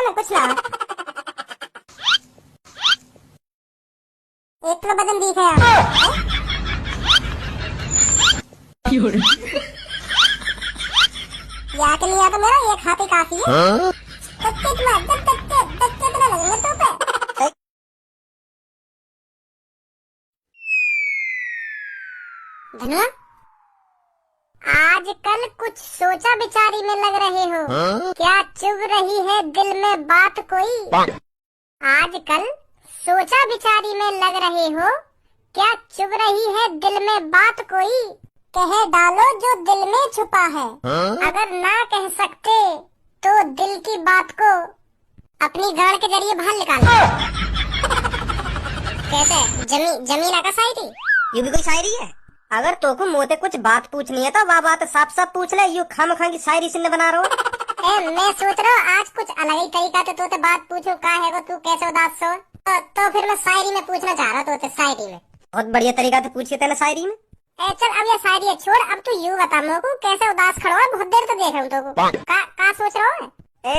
में कुछ ना हो। एक तो बदन दिख है या के लिए तो मेरा ये खाते काफी है। धनुआ, आजकल कुछ सोचा बिचारी में लग रहे हो। क्या चुभ रही है दिल में बात कोई? आजकल सोचा बिचारी में लग रहे हो। क्या चुभ रही है दिल में बात कोई? कह डालो जो दिल में छुपा है। अगर ना कह सकते तो दिल की बात को अपनी गाड़ के जरिए बाहर निकालो। कैसे जमीन का शायरी? ये भी कोई शायरी है? अगर तो को मोते कुछ बात पूछनी है तो वह बात साफ साफ पूछ ले। यू खामखा की शायरी सिंह बना रहा हूँ। मैं सोच रहा हूँ आज कुछ अलग ही तरीका तो ते बात पूछूं। का है वो तू कैसे उदास हो? तो फिर मैं शायरी में पूछना चाह रहा तो शायरी में। बहुत बढ़िया तरीका से पूछिए तेने शायरी में। चल अब ये शायरी छोड़, अब तू यूँ बता मेरे को कैसे उदास खड़ा है? बहुत देर तो देख रहा हूँ तो का सोच रहा हूँ।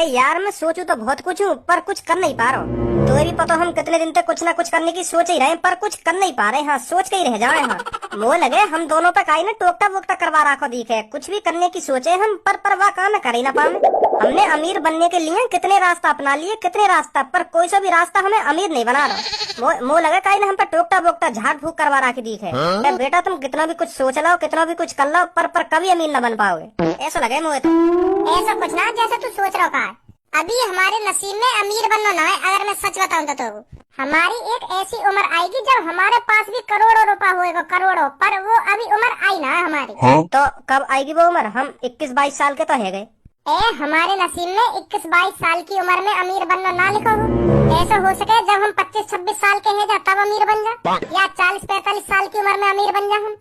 यार मैं सोचूं तो बहुत कुछ हूँ पर कुछ कर नहीं पा रहा हूँ। तो भी पता हम कितने दिन तक कुछ ना कुछ करने की सोच ही रहे पर कुछ कर नहीं पा रहे। हाँ सोच के ही रह जाए। हाँ वो लगे हम दोनों पे काई ना टोकता वोकता करवा रखो दिखे। कुछ भी करने की सोचे हम पर वाह काम कर ही ना पाए। हमने अमीर बनने के लिए कितने रास्ता अपना लिए, कितने रास्ता, पर कोई सा भी रास्ता हमें अमीर नहीं बना रहा। वो लगा काई ना हम पे टोकता वोकता झाड़ फूक करवा रखी दिखे। बेटा तुम कितना भी कुछ सोच लो, कितना भी कुछ कर लो, पर कभी अमीर न बन पाओगे। ऐसा लगे मुझे तो। ऐसा कुछ ना जैसे तू सोच रहा है। अभी हमारे नसीब में अमीर बनना ना है। अगर मैं सच बताऊं तो हमारी एक ऐसी उम्र आएगी जब हमारे पास भी करोड़ों रुपया होएगा, करोड़ों। पर वो अभी उम्र आई ना है हमारी। तो कब आएगी वो उम्र? हम 21-22 साल के तो है गए। हमारे नसीब में 21-22 साल की उम्र में अमीर बनना ना लिखा हो। ऐसा हो सके जब हम 25-26 साल के हैं तब अमीर बन जा, या 40-45 साल की उम्र में अमीर बन जा हम,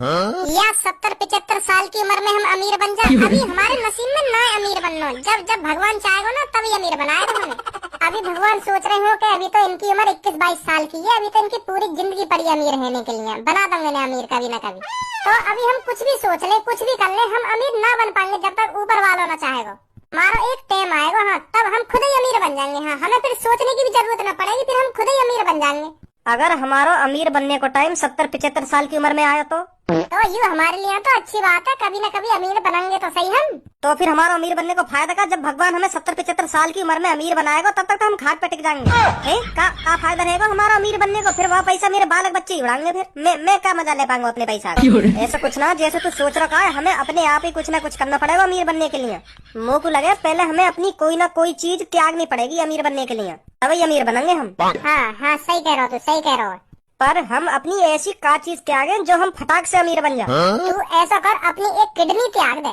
या 70-75 साल की उम्र में हम अमीर बन जा। अभी हमारे नसीब में ना अमीर बनना। जब भगवान चाहेगा ना तभी अमीर बनाएगा हमें। अभी भगवान सोच रहे हो कि अभी तो इनकी उम्र 21-22 साल की है। अभी तो इनकी पूरी जिंदगी पड़ी अमीर रहने के लिए। बना दूंगा ना अमीर कभी ना कभी। तो अभी हम कुछ भी सोच ले, कुछ भी कर ले, हम अमीर ना बन पाएंगे जब तक ऊपर वालों ना चाहेगा। हमारा एक टाइम आएगा हाँ तब हम खुद ही अमीर बन जाएंगे। हाँ हमें फिर सोचने की भी जरूरत न पड़ेगी, फिर हम खुद ही अमीर बन जाएंगे। अगर हमारा अमीर बनने को टाइम 70-75 साल की उम्र में आया तो ये हमारे लिए तो अच्छी बात है। कभी न कभी अमीर बनेंगे तो सही हम। तो फिर हमारा अमीर बनने को फायदा का? जब भगवान हमें 70-75 साल की उम्र में अमीर बनाएगा तब तक तो हम खाट पे टिक जाएंगे। का फायदा रहेगा हमारा अमीर बनने को? फिर वह पैसा मेरे बालक बच्चे ही उड़ाएंगे। फिर मैं क्या मजा ले पाऊंगा अपने पैसा का? ऐसा कुछ ना जैसे तू सोच रखा है। हमें अपने आप ही कुछ ना कुछ करना पड़ेगा अमीर बनने के लिए। मुँह को लगे पहले हमें अपनी कोई ना कोई चीज त्यागनी पड़ेगी अमीर बनने के लिए, तभी अमीर बनेंगे हम। हाँ सही कह रहा हो, तू सही कह रहा हो। पर हम अपनी ऐसी का चीज त्यागें जो हम फटाक से अमीर बन जाए। तू ऐसा कर, अपनी एक किडनी त्याग दे।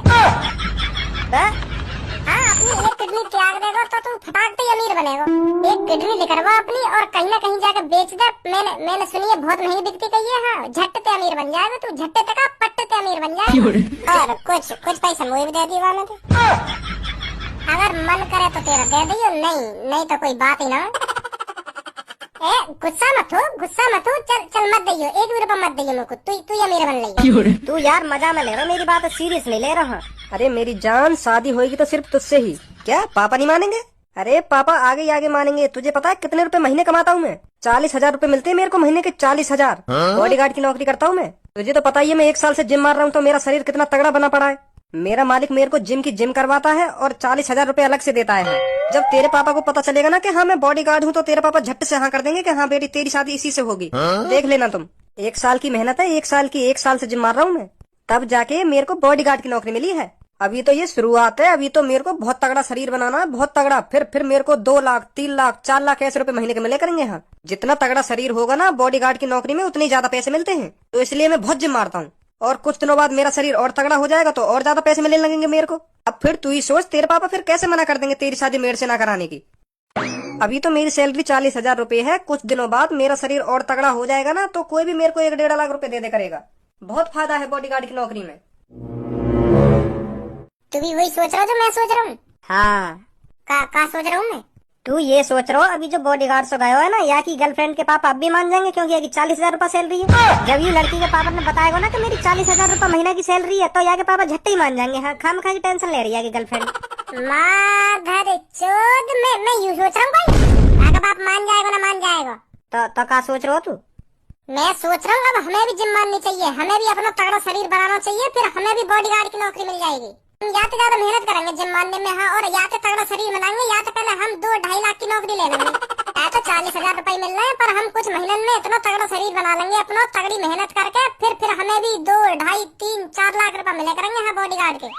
हाँ अपनी एक किडनी त्याग देगा तो तू फटाक से अमीर बनेगा। एक किडनी निकलवा अपनी और कहीं ना कहीं जाकर बेच दे। मैंने सुनी है बहुत महंगी बिकती कही है। हाँ झट्टे से अमीर बन जाएगा तू। झट्टे तक पट्टे से अमीर बन जाएगा। और कुछ पैसा मुझे भी दे दिया ना। अगर मन करे तो तेरा दे दियो, नहीं तो कोई बात ही ना। गुस्सा मत हो। चल मत दियो, 1 भी रुपया मत दियो मेरे को। तू अमीर बन ले। तू यार मजा में ले रहा, मेरी बात सीरियस नहीं ले रहा। अरे मेरी जान, शादी होगी तो सिर्फ तुझसे ही। क्या पापा नहीं मानेंगे? अरे पापा आगे मानेंगे। तुझे पता है कितने रुपए महीने कमाता हूँ मैं? 40,000 रुपए मिलते हैं मेरे को महीने के। 40,000। बॉडीगार्ड की नौकरी करता हूँ मैं। तुझे तो पता ही है मैं 1 साल से जिम मार रहा हूँ तो मेरा शरीर कितना तगड़ा बना पड़ा है। मेरा मालिक मेरे को जिम करवाता है और 40,000 रुपए अलग से देता है। जब तेरे पापा को पता चलेगा ना कि हाँ मैं बॉडीगार्ड हूँ तो तेरे पापा झट से हाँ कर देंगे कि हाँ बेटी तेरी शादी इसी से होगी। देख लेना तुम। 1 साल की मेहनत है, 1 साल से जिम मार रहा हूँ मैं, तब जाके मेरे को बॉडीगार्ड की नौकरी मिली है। अभी तो ये शुरुआत है। अभी तो मेरे को बहुत तगड़ा शरीर बनाना है, बहुत तगड़ा। फिर मेरे को 2 लाख 3 लाख 4 लाख ऐसे रुपए महीने के मिले करेंगे। हाँ जितना तगड़ा शरीर होगा ना बॉडीगार्ड की नौकरी में उतने ज्यादा पैसे मिलते हैं। तो इसलिए मैं बहुत जिम मारता हूँ। और कुछ दिनों बाद मेरा शरीर और तगड़ा हो जाएगा तो और ज्यादा पैसे मिलने लगेंगे मेरे को। अब फिर तू ही सोच तेरे पापा फिर कैसे मना कर देंगे तेरी शादी मेरे से ना कराने की। अभी तो मेरी सैलरी 40,000 रुपए है। कुछ दिनों बाद मेरा शरीर और तगड़ा हो जाएगा ना तो कोई भी मेरे को 1-1.5 लाख रुपए दे करेगा। बहुत फायदा है बॉडीगार्ड की नौकरी में। तू भी वही सोच रहा हो जो मैं सोच रहा हूँ? हाँ का सोच रहा हूँ मैं? तू ये सोच रहा हो अभी जो बॉडीगार्ड से गया है ना, या की गर्लफ्रेंड के पापा अब भी मान जाएंगे क्योंकि 40,000 रुपया सैलरी है। जब ये लड़की के पापा ने बताएगा ना कि मेरी 40,000 रुपया महीना की सैलरी है तो यहाँ के पापा झट्टे ही मान जाएंगे। हाँ खामखा की टेंशन ले रही है कि गर्लफ्रेंड। माधर चोद मैं यूं सोच रहा हूँ भाई, अगर बाप मान जाएगा ना मान जाएगा। तो क्या सोच रहे हो तू? मैं सोच रहा हूँ अब हमें भी जिम माननी चाहिए, हमें भी अपना तगड़ा शरीर बनाना चाहिए, फिर हमें भी बॉडीगार्ड की नौकरी मिल जाएगी। हम या तो ज्यादा मेहनत करेंगे जिम मानने में, हाँ, और या तो तगड़ा शरीर बनाएंगे, या तो पहले हम 2-2.5 लाख की नौकरी ले लेंगे। ऐसा 40,000 रुपए मिल रहे हैं, पर हम कुछ महीनों में इतना तगड़ा शरीर बना लेंगे अपना तगड़ी मेहनत करके, फिर हमें भी 2-2.5-3-4 लाख रुपए मिले करेंगे हाँ बॉडीगार्ड के,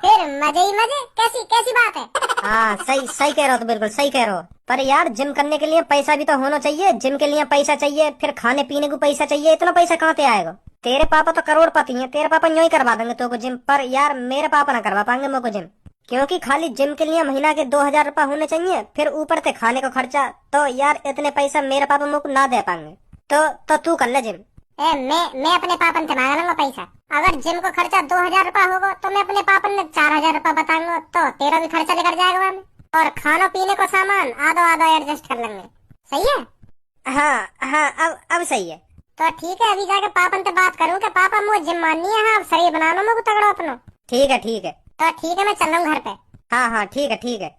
फिर मजे ही मजे। कैसी कैसी बात है? हाँ सही कह रहे हो, तो बिल्कुल सही कह रहे हो। पर यार जिम करने के लिए पैसा भी तो होना चाहिए, जिम के लिए पैसा चाहिए, फिर खाने पीने को पैसा चाहिए, इतना पैसा कहाँ से आएगा? तेरे पापा तो करोड़पति हैं, तेरे पापा यूं ही करवा देंगे तो को जिम, पर यार मेरे पापा ना करवा पाएंगे मेरे को जिम, क्योंकि खाली जिम के लिए महीना के 2,000 रुपए होने चाहिए, फिर ऊपर से खाने का खर्चा, तो यार इतने पैसा मेरे पापा मेरे को ना दे पाएंगे। तो तू कर ले जिम। मैं अपने पापन से मांग लूंगा पैसा। अगर जिम को खर्चा 2,000 रुपए होगा तो मैं अपने पापन ने 4,000 रुपए बताऊंगा, तो तेरा भी खर्चा लेकर जाएगा वहाँ में, और खानो पीने को सामान आधा एडजस्ट कर लेंगे। सही है? हाँ अब सही है। तो ठीक है, अभी जाके पापन से बात करूँ कि पापा मुझे जिम माननी है, हाँ शरीर बना लो मुझे तगड़ा अपनो। ठीक है तो ठीक है, मैं चल रहा हूँ घर पे। हाँ ठीक है।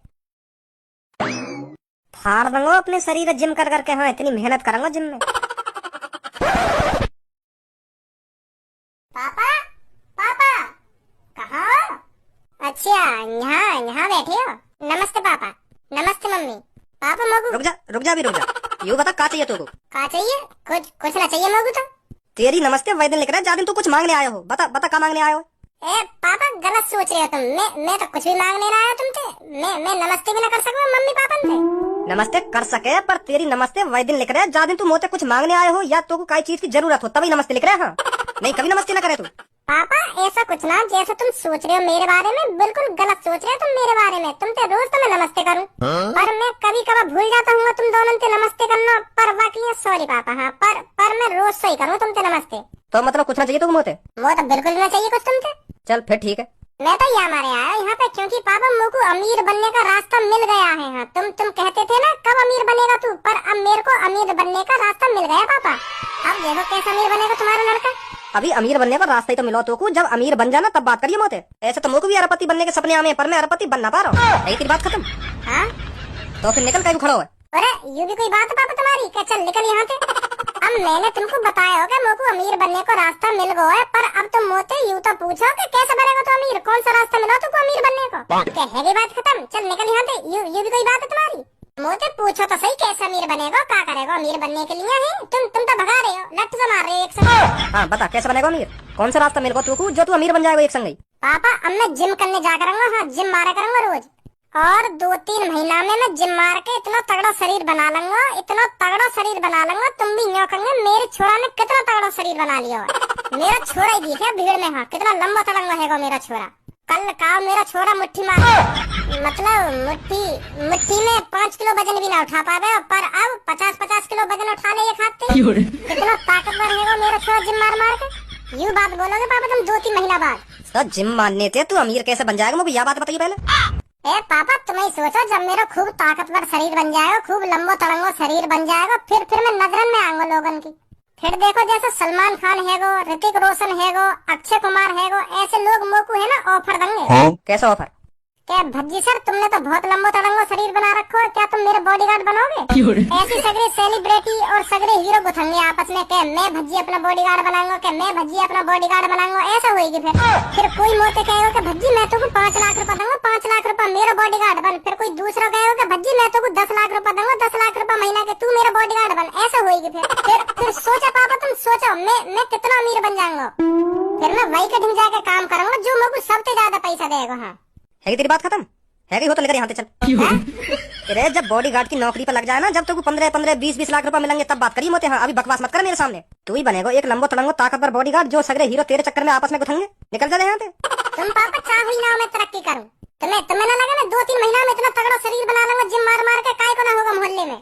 फाड़ दूंगा अपने शरीर जिम कर करके, हाँ इतनी मेहनत करूंगा जिम में। पापा कहाँ हो? अच्छा यहाँ बैठे हो। नमस्ते पापा। नमस्ते मम्मी। पापा मगू रुक जा यूँ बता का चाहिए तुमको? का चाहिए? कुछ ना चाहिए मगू तो। तेरी नमस्ते वैदन लिख रहा है, जादिन तू कुछ मांगने आया हो, बता का मांगने आया हो? ए पापा गलत सोच रहे हो तुम, मैं तो कुछ भी मांगने ना आया तुमसे। मैं नमस्ते भी ना कर सकूँ मम्मी पापा से। नमस्ते कर सके, पर तेरी नमस्ते वैदिन लिख रहे हैं, जादिन तू मोते कुछ मांगने आए हो या तो कोई चीज की जरूरत हो तभी नमस्ते लिख रहे हैं। हाँ नहीं कभी नमस्ते ना करे तू। पापा ऐसा कुछ ना, जैसा तुम सोच रहे हो मेरे बारे में, बिल्कुल गलत सोच रहे हो तुम मेरे बारे में। तुम तो रोज तो मैं नमस्ते करूँ, पर मैं कभी कभार भूल जाता हूँ तुम दोनों से नमस्ते करना, पर बाकी सॉरी पापा। हाँ पर मैं रोज सही करूँ तुमसे नमस्ते। तो मतलब कुछ ना चाहिए तुम मोते? वो तो बिल्कुल ना चाहिए कुछ तुमसे। चल फिर ठीक है। मैं तो यहाँ मारे आया यहाँ पे, क्योंकि पापा मुझको अमीर बनने का रास्ता मिल गया है। हाँ तुम कहते थे ना कब अमीर बनेगा तू, पर अब मेरे को अमीर बनने का रास्ता मिल गया पापा। अब देखो कैसा अमीर बनेगा तुम्हारा लड़का। अभी अमीर बनने का रास्ता ही तो मिला तो को, जब अमीर बन जाना तब बात करिए मोते। ऐसे तो मुझको भी अरबपति बनने के सपने आए, पर मैं अरबपति बन ना पा रहा हूँ। यही तेरी बात खत्म? हाँ तो फिर निकल कहीं खड़ा हुआ। अरे ये भी कोई बात है पापा तुम्हारी? क्या चल निकल यहाँ से। अब मैंने तुमको बताया होगा मुझको अमीर बनने को रास्ता मिल गया है, पर अब तुम मोते यूँ तो पूछो कि कैसे बनेगा तो अमीर, कौन सा रास्ता मिला तुमको अमीर बनने को? क्या है ये बात खत्म? चल निकल यहाँ से। ये भी कोई बात है तुम्हारी? मोते पूछो तो सही कैसे अमीर बनेगा, क्या करेगा अमीर बनने के लिए? है तुम तो भगा रहे हो, लट से मार रहे हो एक संग। हाँ बता कैसे बनेगा अमीर, कौन सा रास्ता मिलेगा तू जो तू अमीर बन जाएगा एक संग ही? पापा अब मैं जिम करने जा करूंगा। हाँ जिम मारा करूंगा रोज, और 2-3 महीना में मैं जिम मार के इतना तगड़ा शरीर बना लूंगा, इतना तगड़ा शरीर बना लूंगा तुम भी न्यों कहोगे मेरे छोरा ने कितना तगड़ा शरीर बना लिया है। मेरा छोरा ही दिखे भीड़ में, हाँ कितना लंबा तड़ंगा है मेरा छोरा। कल का मेरा छोरा मुट्ठी मार, मतलब मुट्ठी में 5 किलो वजन भी ना उठा पावे, पर अब 50-50 किलो वजन उठा ले एक हाथ से। कितना ताकतवर है मेरा छोरा जिम मार मार के। यूँ बात बोलोगे पापा तुम 2-3 महीना बाद? तो जिम मानने थे तू अमीर कैसे बन जाएगा मुझे यह बात बताइए पहले। ए पापा तुम ही सोचो, जब मेरा खूब ताकतवर शरीर बन जाएगा, खूब लंबो तड़ंगो शरीर बन जाएगा, फिर मैं नजरन में आऊंगा लोगन की। फिर देखो जैसे सलमान खान है गो, ऋतिक रोशन है गो, अक्षय कुमार है गो, ऐसे लोग मोको है ना ऑफर देंगे। कैसा ऑफर? क्या भज्जी सर तुमने तो बहुत लंबो तड़ंगो शरीर बना रखो है, क्या तुम मेरे बॉडीगार्ड बनोगे? ऐसी सगरे सेलिब्रिटी और सगरे हीरो गुथेंगे आपस में कि मैं भज्जी अपना बॉडीगार्ड बनाऊंगा, कि मैं भज्जी अपना बॉडीगार्ड बनाऊंगा। ऐसा होगी फिर कोई मोते कहेगा कि भज्जी मैं तुमको 5 लाख रुपए दूंगा, 5 लाख रुपए मेरा बॉडीगार्ड बन। फिर कोई दूसरा कहेगा कि भज्जी मैं तुमको 10 लाख रुपए दूंगा, 10 लाख रुपए महीना के तू मेरा बॉडीगार्ड बन। ऐसा होगी फिर सोचा पापा तुम सोचो मैं कितना अमीर बन जाऊंगा। फिर मैं वही के ढंग जाके काम करूंगा जो मुझको सबसे ज्यादा पैसा देगा। हाँ है तेरी बात खत्म? है कि हो तो लेकर यहाँ से चल। अरे जब बॉडीगार्ड की नौकरी पर लग जाए ना, जब तुमको 15-15, 20-20 लाख रुपए मिलेंगे तब बात करिए मोते। हाँ अभी बकवास मत कर मेरे सामने। तू ही बनेगा एक लंबो तड़ंगो ताकतवर बॉडीगार्ड जो सगरे हीरो तेरे चक्कर में आपस में गुथेंगे। निकल जा यहाँ से। तुम पापा चाहो ही ना मैं तरक्की करूं, तुम्हें ना लगा मैं 2-3 महीना में इतना तगड़ा शरीर बना लूंगा जिम मार मार के, काय को ना होगा मोहल्ले में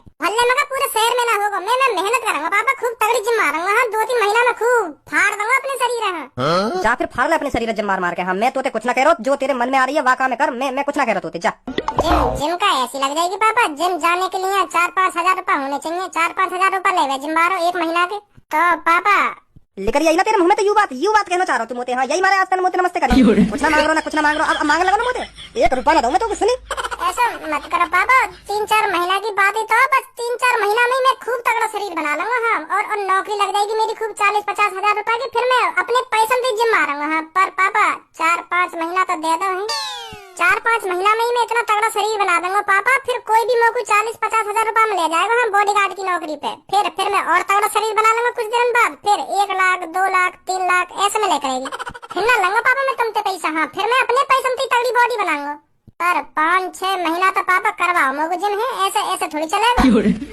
का पूरे शहर में ना होगा। मैं मेहनत करूंगा पापा, खूब तगड़ी जिम मारूंगा। हाँ 2-3 महीना में खूब फाड़ दूंगा अपने शरीर। हाँ जा फिर फाड़ ले अपने शरीर जिम मार मार के। हाँ मैं तो कुछ ना कह रहा हूँ, जो तेरे मन में आ रही है वह काम कर। मैं कुछ ना कह रहा हूँ, जा। जिम का ऐसी लग जाएगी पापा, जिम जाने के लिए 4-5 हजार रूपए होने चाहिए। 4-5 हजार रूपए ले जिम मारो एक महीना के। तो पापा लेकर यही ना तेरे मुंह में तो यू बात कहना चाह रहा हूँ। मोते हाँ यही मारे आज तक मोते नमस्ते करिए। कुछ ना मांग रहा ना कुछ ना मांग रहा, अब मांग लगा ना मोते 1 रुपया ना दूं मैं तो कुछ नहीं। ऐसा मत करो पापा, 3-4 महीना की बात है तो बस 3-4 महीना में ही मैं खूब तगड़ा शरीर बना लूंगा। हाँ और नौकरी लग जाएगी मेरी खूब 40-50 हजार रुपए की, फिर मैं अपने पैसे से जिम मारूंगा। हाँ पर पापा 4-5 महीना तो दे दो। 4-5 महीना में ही मैं इतना तगड़ा शरीर बना दूंगा पापा, फिर कोई भी मेरे को 40-50 हजार रुपए में ले जाएगा। हम बॉडीगार्ड की नौकरी पे फिर मैं और तगड़ा शरीर बना लूंगा कुछ दिन बाद, फिर 1 लाख 2 लाख 3 लाख ऐसे में लेकर आएगी। फिर ना लूंगा पापा मैं तुमसे पैसा। हाँ फिर मैं अपने पैसे से तगड़ी बॉडी बनाऊंगा। पर 5-6 महीना तो पापा करवाओ मेरे को जिम है, ऐसे थोड़ी चलेगा।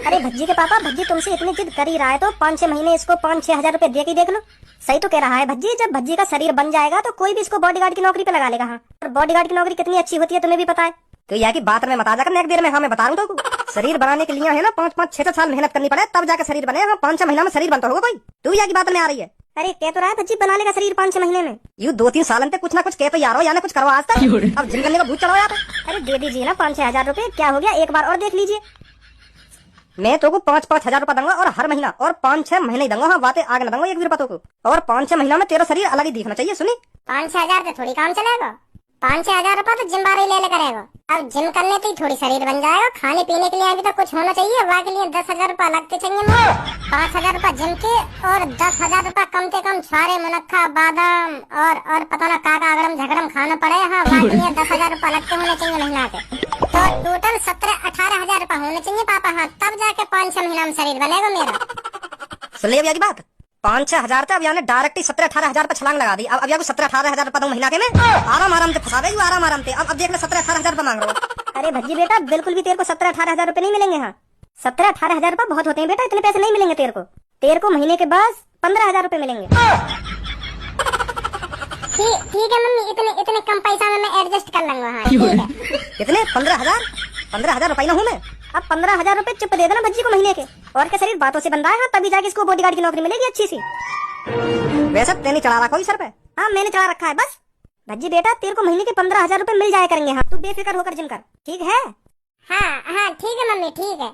अरे भज्जी के पापा, भज्जी तुमसे इतनी जिद कर ही रहा है तो 5-6 महीने इसको 5-6 हजार रुपए दे के देख लो। सही तो कह रहा है भज्जी, जब भज्जी का शरीर बन जाएगा तो कोई भी इसको बॉडीगार्ड की नौकरी पे लगा लेगा। हाँ और बॉडीगार्ड की नौकरी कितनी अच्छी होती है तुम्हें भी पता है। तो यह की बात में मत आ जाकर एक देर में। हाँ मैं बता रहा हूँ तो शरीर बनाने के लिए है ना 5-5 6 साल मेहनत करनी पड़े तब जाकर शरीर बने। हाँ 5-6 महीना में शरीर बनता होगा कोई। तू यह की बात में आ रही है। अरे कह तो रहा है भज्जी बना लेगा शरीर 5-6 महीने में। यू 2-3 साल में कुछ ना कुछ कह तो यारो या ना कुछ करो आज तक। अब जिम करने का भूत चढ़ाओ यार। अरे दे दीजिए ना 5-6 हजार रुपए, क्या हो गया, एक बार और देख लीजिए। मैं तो को 5-5 हजार रुपया दूंगा और हर महीना और 5-6 महीने ही दूंगा। हाँ बातें आगे न दूंगा एक भी रुपया को। और 5-6 महीना में तेरा शरीर अलग ही दिखना चाहिए। सुनी 5-6 हजार से थोड़ी काम चलेगा। 5-6 हजार रुपया तो जिम बार ही ले करेगा। अब जिम करने से ही थोड़ी शरीर बन जाएगा। खाने पीने के लिए अभी तो कुछ होना चाहिए, वहाँ के लिए 10 हजार रुपया लगते चाहिए मुझे। 5 हजार रुपया जिम के और 10 हजार रुपया कम से कम सारे मुनक्खा बादाम और पता ना काका अगड़म झगड़म खाना पड़े। हाँ वहाँ के लिए 10 हजार रुपया लगते होने चाहिए महीना के। तो टोटल 17-18 हजार रुपया होने चाहिए पापा। हाँ तब जाके 5-6 महीना में शरीर बनेगा मेरा। सुन लिया की बात। 5-6 हजार अब यानी डायरेक्ट ही 17-18 हजार पे छलांग लगा दी। अब या 17-18 हजार रुपया महीना के में आराम से फंसा देगी आराम से। अब देख ले 17-18 हजार रुपया मांग रहा हूँ। अरे भज्जी बेटा बिल्कुल भी तेरे को 17-18 हजार रुपए नहीं मिलेंगे। हाँ 17-18 हजार रुपए बहुत होते हैं बेटा, इतने पैसे नहीं मिलेंगे तेरे को महीने के बाद 15 हजार रुपए मिलेंगे। ठीक है मम्मी, इतने कम पैसा में मैं एडजस्ट कर लूंगा। हाँ ठीक है। कितने 15 हजार रुपये ना हूँ मैं। अब 15 हजार रुपए चुप दे देना भज्जी को महीने के। और क्या शरीर बातों से बन रहा है। हाँ तभी जाके इसको बॉडीगार्ड की नौकरी मिलेगी अच्छी सी। वैसे तेने चढ़ा रखा सर पे। हाँ मैंने चढ़ा रखा है बस। भज्जी बेटा तेरे को महीने के 15 हजार रुपए मिल जाया करेंगे। हाँ तू बेफिक्र होकर जिम कर, ठीक है। हाँ ठीक है मम्मी ठीक है।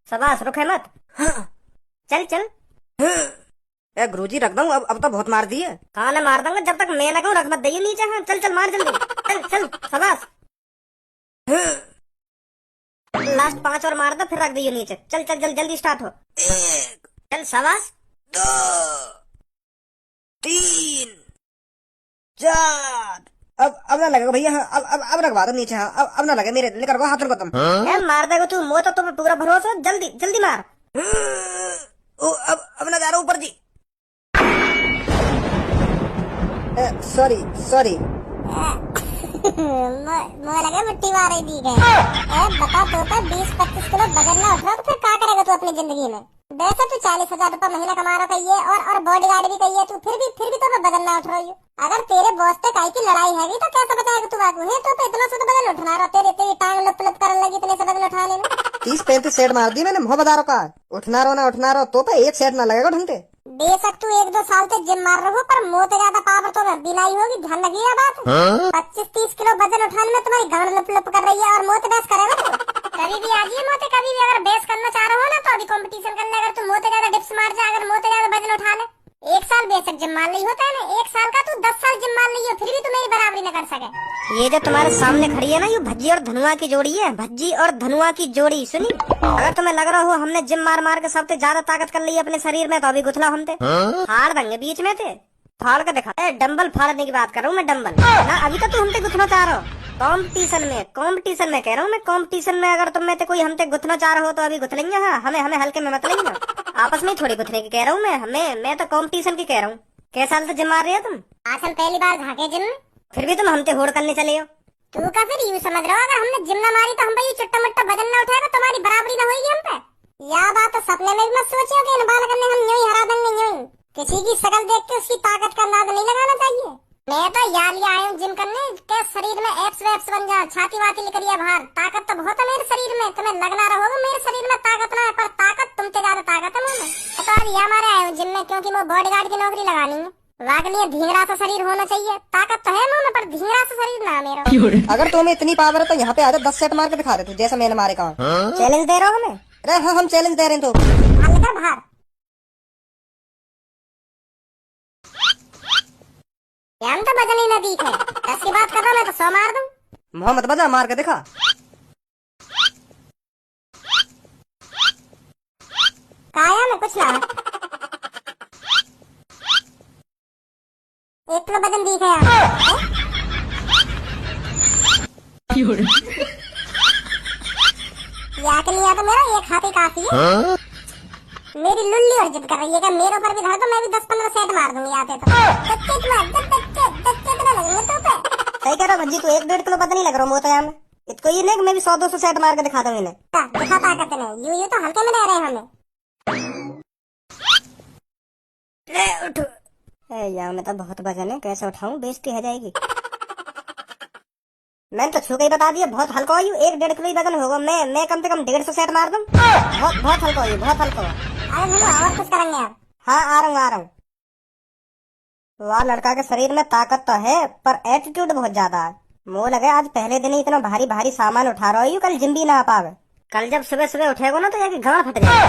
शाबाश रुक है मत। चल ए गुरुजी रख दूं अब तो बहुत मार दिए। हाँ ना मार दूंगा, जब तक मैं ना कहूँ रख मत दइए नीचे। हाँ चल मार जल्दी। चल शाबाश। लास्ट 5 और मार दो फिर रख दियो नीचे। चल जल्दी स्टार्ट हो। 1 चल शाबाश। 2 3 4 अब ना लगेगा भैया। हाँ अब रखवा दो नीचे। हाँ अब ना लगे मेरे लेकर को हाथ रखो तुम। मार देगा तू, मोह तो तुम्हें पूरा भरोसा। जल्दी मार। अब ना जा रहा ऊपर जी। सॉरी मुझे लगा मिट्टी मार रही दी गई। बता तो 20-25 किलो वजन ना उठाओ तो फिर क्या करेगा तू अपनी जिंदगी में। वैसे तू 40 हजार रुपया महीना कमा रहा है और बॉडीगार्ड भी कही है तू, फिर भी तो वजन ना उठ रही हो। अगर तेरे बॉस से काई की लड़ाई हैगी तो कैसे बताएगा तू आगू है। तो इतना से वजन उठना रहा, तेरी टांग लप करने लगी इतने से वजन उठाने में। 30-35 सेट मार दी मैंने मुँह बता रहा। उठना रहो तो पे 1 सेट ना लगेगा ढंग से। बेशक तू 1-2 साल से जिम मार रहा हो पर मुँह से ज्यादा पावर तो बिना ही होगी। ध्यान रखिए बात। 25-30 किलो वजन उठाने में तुम्हारी गांड लप कर रही है और मुँह से बहस करेगा तू। कभी भी आजिए मोते, कभी भी अगर बेस करना चाह रहे हो ना तो अभी कंपटीशन करने अगर तुम मोते ज्यादा डिप्स मार जा, अगर मोते ज्यादा वजन उठा ले। 1 साल बेशक जिम मार ली होता है ना, 1 साल का तू 10 साल जिम मार ली हो फिर भी तू मेरी बराबरी न कर सके। ये जो तुम्हारे सामने खड़ी है ना ये भज्जी और धनुआ की जोड़ी है। भज्जी और धनुआ की जोड़ी सुनी। अगर तुम्हें लग रहा हो हमने जिम मार के सबसे ज्यादा ताकत कर ली अपने शरीर में तो अभी गुथला हम थे फाड़ देंगे बीच में थे। फाड़ के दिखा। डम्बल फाड़ने की बात कर रहा हूँ मैं, डम्बल ना। अभी तो तू हमसे गुथना चाह रहा हो कंपटीशन में कह रहा हूँ मैं। कंपटीशन में अगर तुम में से कोई हमसे गुथना चाह रहा हो तो अभी गुथ लेंगे। हाँ हमें हल्के में मत लेंगे। आपस में थोड़ी गुथने की कह रहा हूँ मैं तो कंपटीशन की कह रहा हूँ। कैसे साल से जिम मार रही हो तुम? आज हम पहली बार झाके जिम में। फिर भी तुम हमसे होड़ करने चले हो। तू का फिर यूँ समझ रहा हो अगर हमने जिम न मारी तो हम भाई चुट्टा मुट्टा वजन न उठाएगा तुम्हारी बराबरी न होगी हम पे। यह बात तो सपने में भी मत सोचियो कि इन बाल करने हम यूं ही हरा देंगे यूं। किसी की शक्ल देख के उसकी ताकत का अंदाजा नहीं लगाना चाहिए। मैं तो यार लिया आया हूँ जिम करने के शरीर में एप्स वेप्स बन जा, छाती वाती निकल बाहर। ताकत तो बहुत है मेरे शरीर में, तुम्हें लगना रहोगे मेरे शरीर में ताकत ना है पर ताकत तुमसे ज्यादा ताकत है मुझे। तो आज यहाँ हमारे आए हूँ जिम में क्योंकि मैं बॉडीगार्ड की नौकरी लगानी है। वहाँ के लिए धींगरा सा शरीर होना चाहिए। ताकत तो है मुँह में पर धींगरा सा शरीर ना मेरा। अगर तुम्हें इतनी पावर है तो यहाँ पे आजा 10 सेट मार के दिखा दे तू जैसा मैंने मारे कहा। चैलेंज दे रहा हूँ हमें। अरे हाँ हम चैलेंज दे रहे हैं तो। अलग बाहर हम तो वजन ही न दिखे। ऐसी बात कर रहा मैं तो 100 मार दूं। मोहम्मद बजा मार के दिखा। काया में कुछ ना 1 किलो वजन दिखे यार। या कि नहीं, या तो मेरा एक हाथ ही काफी है। मेरी लुल्ली और जिद कर रही है कि मेरे ऊपर भी धर दो, मैं भी 10-15 सेट मार दूंगी आते तो। कितने लगेंगे तो पे? सही कह रहा भज्जी, तू 1-1.5 किलो पता नहीं लग रहा मोटा यार। इसको ये नहीं कि मैं भी 100-200 सेट मार के दिखा दूं इन्हें। दिखा ताकत नहीं, यूं तो हल्के में रह रहे हैं हमें। यार मैं तो बहुत वजन है, कैसे उठाऊं, बेइज्जती हो जाएगी। मैंने तो छू के ही बता दिया, बहुत हल्का हो। 1-1.5 किलो ही वजन होगा। मैं कम से कम 150 सेट मार दूं। बहुत बहुत हल्का हो, बहुत हल्का हो। अरे भैया और कुछ करेंगे आप? हाँ आ रहा हूँ। वाह, लड़का के शरीर में ताकत तो है पर एटीट्यूड बहुत ज्यादा है। मुँह लगे आज पहले दिन ही इतना भारी भारी सामान उठा रहा हूँ, कल जिम भी ना आ पावे। कल जब सुबह सुबह उठेगा ना तो जाके गांड फट जाएगा।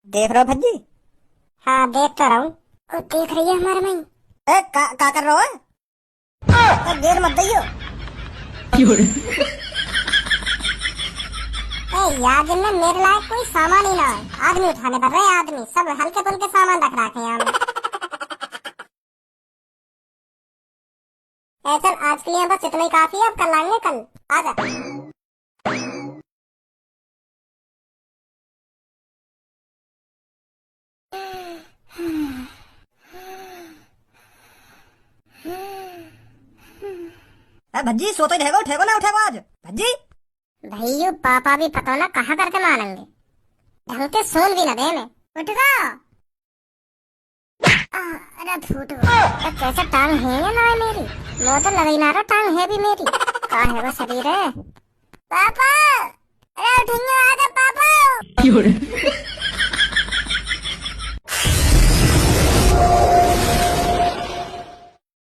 देख रहे हो भज्जी? हाँ देख तो रहा हूँ। देख रही है हमारे मई। का कर रहे हो? गेर मत दियो। यार जिनमें मेरे लायक कोई सामान ही ना है। आदमी उठाने पर रहे, आदमी सब हल्के फुल्के सामान रख रखे हैं यहाँ में। चल आज के लिए बस इतना ही काफी है, अब कल आएंगे। कल आजा। भज्जी सोते रहेगा, उठेगा ना उठेगा आज भज्जी? भैया पापा भी पता ना कहाँ करके मानेंगे, ढंग से सोन भी न दे में। उठ गया। अरे फूट गया। कैसे टांग है या ना है मेरी? वो तो लग ही ना रहा टांग है भी मेरी। कहाँ है वो शरीर है? पापा अरे उठेंगे, आजा पापा।